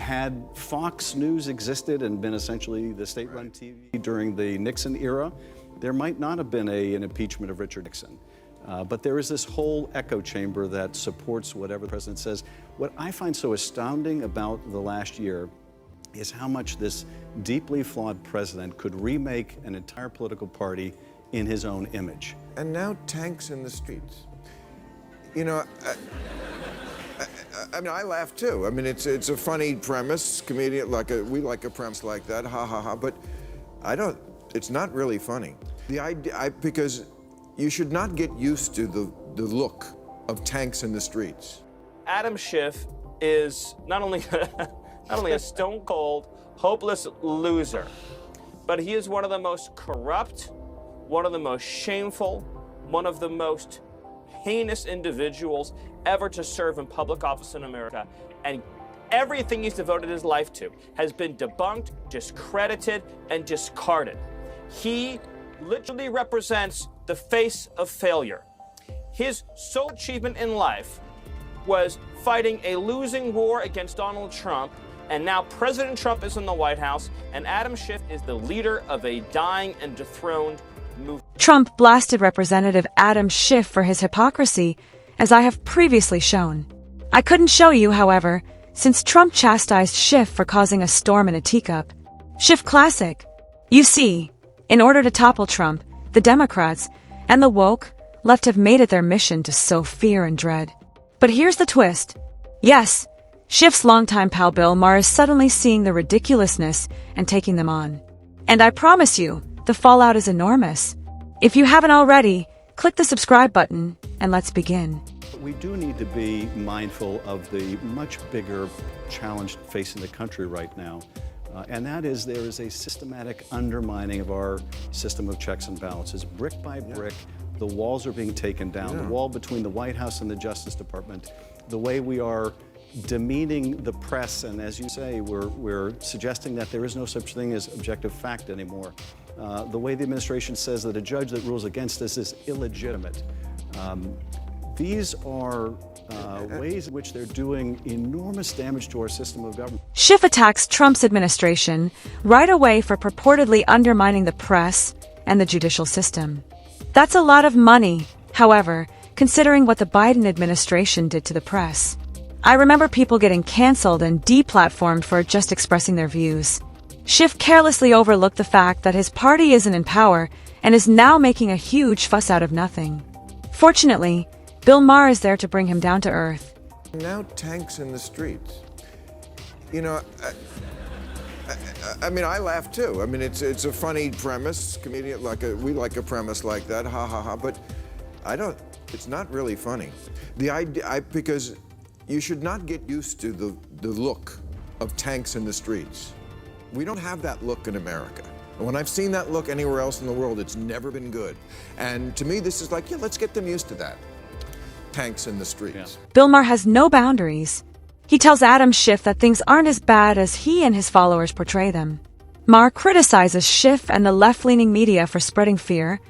Had Fox News existed and been essentially the state-run TV during the Nixon era, there might not have been an impeachment of Richard Nixon. But there is this whole echo chamber that supports whatever the president says. What I find so astounding about the last year is how much this deeply flawed president could remake an entire political party in his own image. And now tanks in the streets. You know, I mean, I laugh too. I mean, it's a funny premise, comedian, we like a premise like that, ha ha ha. But it's not really funny. The idea, because you should not get used to the look of tanks in the streets. Adam Schiff is not only a stone-cold, hopeless loser, but he is one of the most corrupt, one of the most shameful, one of the most heinous individuals ever to serve in public office in America. And everything he's devoted his life to has been debunked, discredited, and discarded. He literally represents the face of failure. His sole achievement in life was fighting a losing war against Donald Trump, and now President Trump is in the White House, and Adam Schiff is the leader of a dying and dethroned movement. Trump blasted Representative Adam Schiff for his hypocrisy, as I have previously shown. I couldn't show you, however, since Trump chastised Schiff for causing a storm in a teacup. Schiff classic. You see, in order to topple Trump, the Democrats and the woke left have made it their mission to sow fear and dread. But here's the twist. Yes, Schiff's longtime pal Bill Maher is suddenly seeing the ridiculousness and taking them on. And I promise you, the fallout is enormous. If you haven't already, click the subscribe button and let's begin. We do need to be mindful of the much bigger challenge facing the country right now. And that is, there is a systematic undermining of our system of checks and balances. Brick by brick, the walls are being taken down. The wall between the White House and the Justice Department, the way we are demeaning the press, and as you say, we're suggesting that there is no such thing as objective fact anymore. The way the administration says that a judge that rules against us is illegitimate. These are ways in which they're doing enormous damage to our system of government. Schiff attacks Trump's administration right away for purportedly undermining the press and the judicial system. That's a lot of money, however, considering what the Biden administration did to the press. I remember people getting canceled and deplatformed for just expressing their views. Schiff carelessly overlooked the fact that his party isn't in power and is now making a huge fuss out of nothing. Fortunately, Bill Maher is there to bring him down to earth. Now tanks in the streets. You know, I mean, I laugh too. I mean, it's a funny premise, comedian, we like a premise like that, ha ha ha. But it's not really funny. The idea, because you should not get used to the look of tanks in the streets. We don't have that look in America. And when I've seen that look anywhere else in the world, it's never been good. And to me, this is like, yeah, let's get them used to that. Tanks in the streets. Yeah. Bill Maher has no boundaries. He tells Adam Schiff that things aren't as bad as he and his followers portray them. Maher criticizes Schiff and the left-leaning media for spreading fear,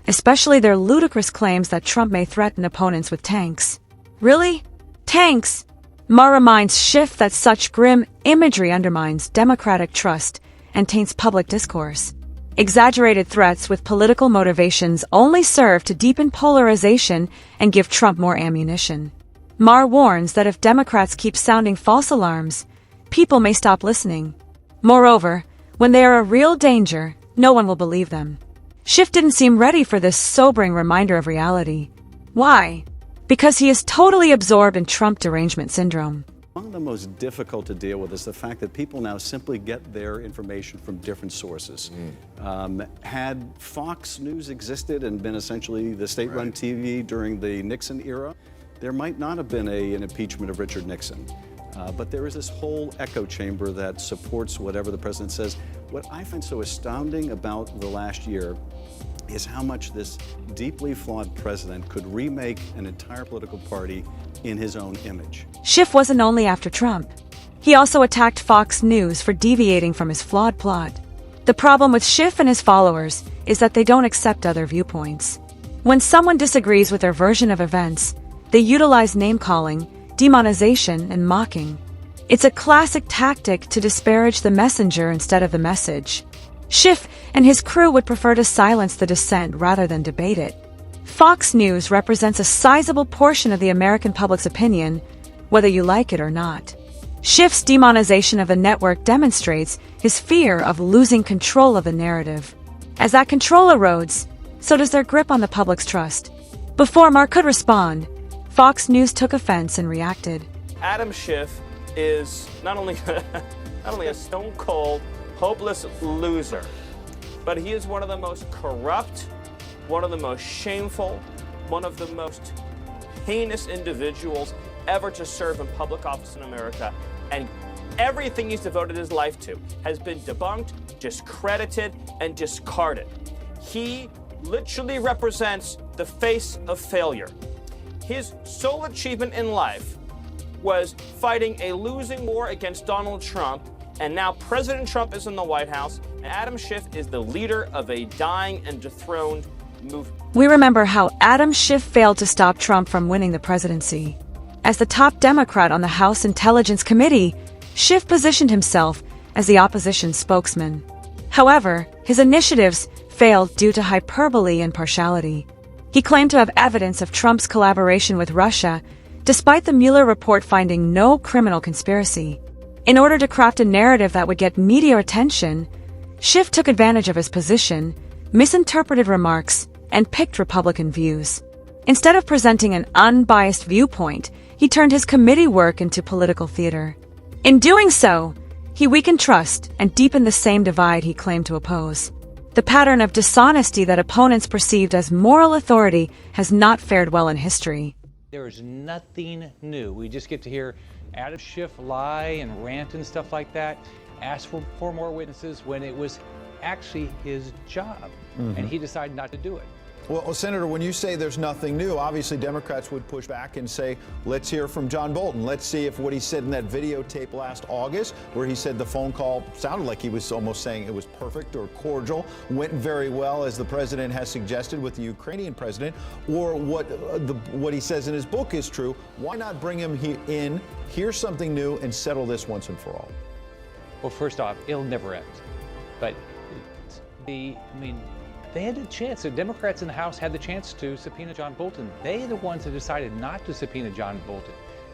especially their ludicrous claims that Trump may threaten opponents with tanks. Really? Tanks? Maher reminds Schiff that such grim imagery undermines democratic trust and taints public discourse. Exaggerated threats with political motivations only serve to deepen polarization and give Trump more ammunition. Maher warns that if Democrats keep sounding false alarms, people may stop listening. Moreover, when they are a real danger, no one will believe them. Schiff didn't seem ready for this sobering reminder of reality. Why? Because he is totally absorbed in Trump derangement syndrome. One of the most difficult to deal with is the fact that people now simply get their information from different sources. Had Fox News existed and been essentially the state-run TV during the Nixon era, there might not have been an impeachment of Richard Nixon. But there is this whole echo chamber that supports whatever the president says. What I find so astounding about the last year is how much this deeply flawed president could remake an entire political party in his own image. Schiff wasn't only after Trump. He also attacked Fox News for deviating from his flawed plot. The problem with Schiff and his followers is that they don't accept other viewpoints. When someone disagrees with their version of events, they utilize name-calling, demonization, and mocking. It's a classic tactic to disparage the messenger instead of the message. Schiff and his crew would prefer to silence the dissent rather than debate it. Fox News represents a sizable portion of the American public's opinion, whether you like it or not. Schiff's demonization of the network demonstrates his fear of losing control of the narrative. As that control erodes, so does their grip on the public's trust. Before Maher could respond, Fox News took offense and reacted. Adam Schiff is not only a stone-cold, hopeless loser, but he is one of the most corrupt, one of the most shameful, one of the most heinous individuals ever to serve in public office in America. And everything he's devoted his life to has been debunked, discredited, and discarded. He literally represents the face of failure. His sole achievement in life was fighting a losing war against Donald Trump, and now President Trump is in the White House, and Adam Schiff is the leader of a dying and dethroned movement. We remember how Adam Schiff failed to stop Trump from winning the presidency. As the top Democrat on the House Intelligence Committee, Schiff positioned himself as the opposition spokesman. However, his initiatives failed due to hyperbole and partiality. He claimed to have evidence of Trump's collaboration with Russia, despite the Mueller report finding no criminal conspiracy. In order to craft a narrative that would get media attention, Schiff took advantage of his position, misinterpreted remarks, and picked Republican views. Instead of presenting an unbiased viewpoint, he turned his committee work into political theater. In doing so, he weakened trust and deepened the same divide he claimed to oppose. The pattern of dishonesty that opponents perceived as moral authority has not fared well in history. There is nothing new. We just get to hear Adam Schiff lie and rant and stuff like that, ask for more witnesses when it was actually his job, and he decided not to do it. Well, Senator, when you say there's nothing new, obviously Democrats would push back and say, let's hear from John Bolton. Let's see if what he said in that videotape last August, where he said the phone call sounded like he was almost saying it was perfect or cordial, went very well, as the president has suggested with the Ukrainian president, or what he says in his book is true. Why not bring him in, hear something new, and settle this once and for all? Well, first off, it'll never end. But they had the chance. The Democrats in the House had the chance to subpoena John Bolton. They're the ones that decided not to subpoena John Bolton.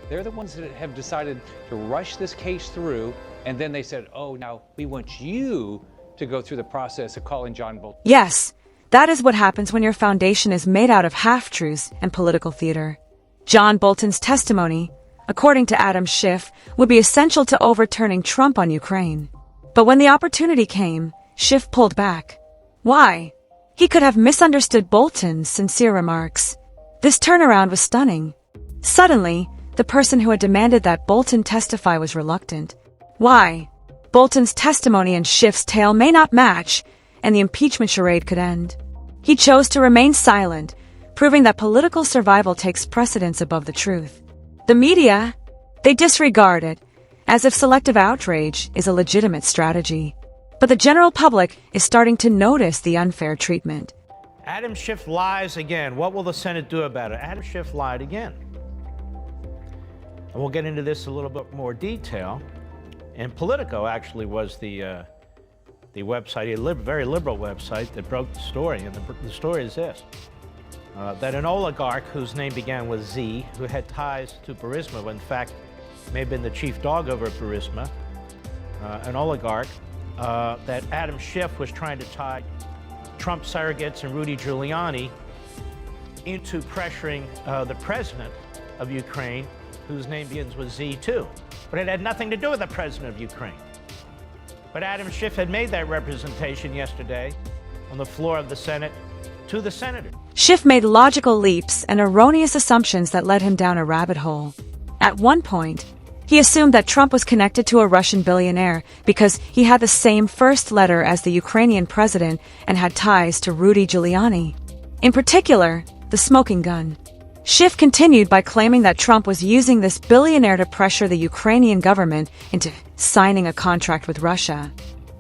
They're the ones that have decided to rush this case through, and then they said, oh, now we want you to go through the process of calling John Bolton. Yes, that is what happens when your foundation is made out of half-truths and political theater. John Bolton's testimony, according to Adam Schiff, would be essential to overturning Trump on Ukraine. But when the opportunity came, Schiff pulled back. Why? He could have misunderstood Bolton's sincere remarks. This turnaround was stunning. Suddenly, the person who had demanded that Bolton testify was reluctant. Why? Bolton's testimony and Schiff's tale may not match, and the impeachment charade could end. He chose to remain silent, proving that political survival takes precedence above the truth. The media, they disregard it, as if selective outrage is a legitimate strategy. But the general public is starting to notice the unfair treatment. Adam Schiff lies again. What will the Senate do about it? Adam Schiff lied again. And we'll get into this a little bit more detail. And Politico actually was the website, a very liberal website that broke the story. And the story is this, that an oligarch whose name began with Z, who had ties to Burisma, in fact, may have been the chief dog over at Burisma, an oligarch, that Adam Schiff was trying to tie Trump surrogates and Rudy Giuliani into pressuring the president of Ukraine, whose name begins with Z too. But it had nothing to do with the president of Ukraine. But Adam Schiff had made that representation yesterday on the floor of the Senate to the senator. Schiff made logical leaps and erroneous assumptions that led him down a rabbit hole. At one point, he assumed that Trump was connected to a Russian billionaire because he had the same first letter as the Ukrainian president and had ties to Rudy Giuliani. In particular, the smoking gun. Schiff continued by claiming that Trump was using this billionaire to pressure the Ukrainian government into signing a contract with Russia.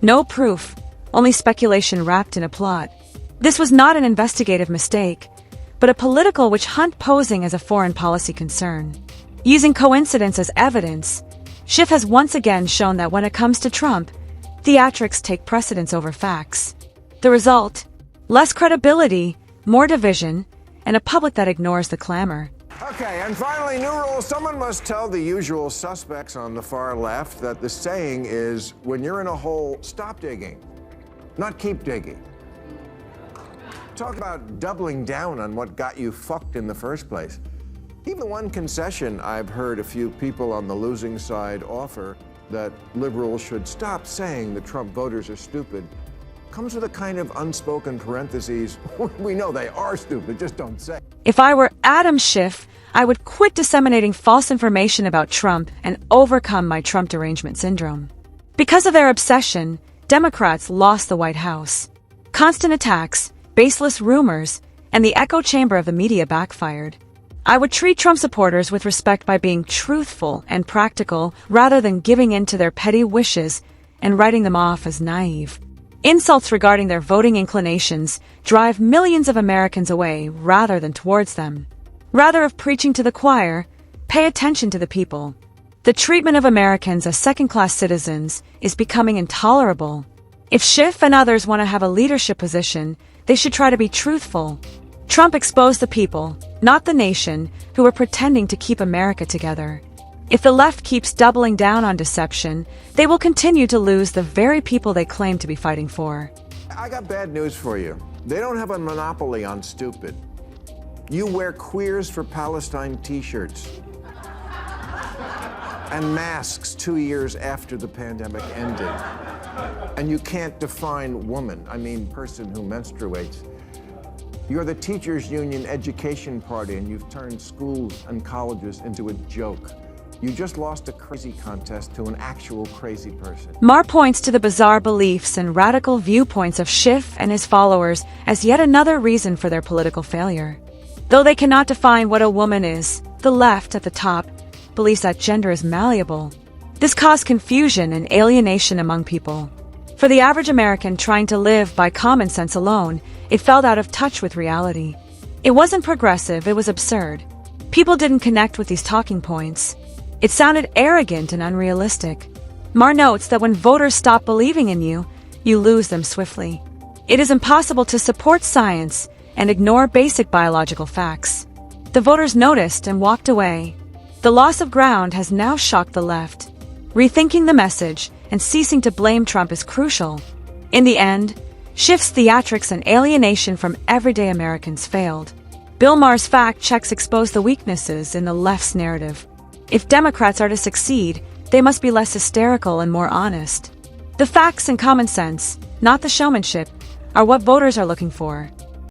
No proof, only speculation wrapped in a plot. This was not an investigative mistake, but a political witch hunt posing as a foreign policy concern. Using coincidence as evidence, Schiff has once again shown that when it comes to Trump, theatrics take precedence over facts. The result? Less credibility, more division, and a public that ignores the clamor. Okay, and finally, new rule. Someone must tell the usual suspects on the far left that the saying is, when you're in a hole, stop digging, not keep digging. Talk about doubling down on what got you fucked in the first place. Even the one concession I've heard a few people on the losing side offer, that liberals should stop saying the Trump voters are stupid, comes with a kind of unspoken parentheses. We know they are stupid, just don't say. If I were Adam Schiff, I would quit disseminating false information about Trump and overcome my Trump derangement syndrome. Because of their obsession, Democrats lost the White House. Constant attacks, baseless rumors, and the echo chamber of the media backfired. I would treat Trump supporters with respect by being truthful and practical rather than giving in to their petty wishes and writing them off as naive. Insults regarding their voting inclinations drive millions of Americans away rather than towards them. Rather of preaching to the choir, pay attention to the people. The treatment of Americans as second-class citizens is becoming intolerable. If Schiff and others want to have a leadership position, they should try to be truthful. Trump exposed the people, not the nation, who are pretending to keep America together. If the left keeps doubling down on deception, they will continue to lose the very people they claim to be fighting for. I got bad news for you. They don't have a monopoly on stupid. You wear Queers for Palestine t-shirts and masks 2 years after the pandemic ended. And you can't define woman, I mean person who menstruates. You're the teachers' union education party, and you've turned schools and colleges into a joke. You just lost a crazy contest to an actual crazy person. Maher points to the bizarre beliefs and radical viewpoints of Schiff and his followers as yet another reason for their political failure. Though they cannot define what a woman is, the left at the top believes that gender is malleable. This caused confusion and alienation among people. For the average American trying to live by common sense alone, it felt out of touch with reality. It wasn't progressive, it was absurd. People didn't connect with these talking points. It sounded arrogant and unrealistic. Maher notes that when voters stop believing in you, you lose them swiftly. It is impossible to support science and ignore basic biological facts. The voters noticed and walked away. The loss of ground has now shocked the left. Rethinking the message and ceasing to blame Trump is crucial. In the end, Schiff's theatrics and alienation from everyday Americans failed. Bill Maher's fact checks expose the weaknesses in the left's narrative. If Democrats are to succeed, they must be less hysterical and more honest. The facts and common sense, not the showmanship, are what voters are looking for.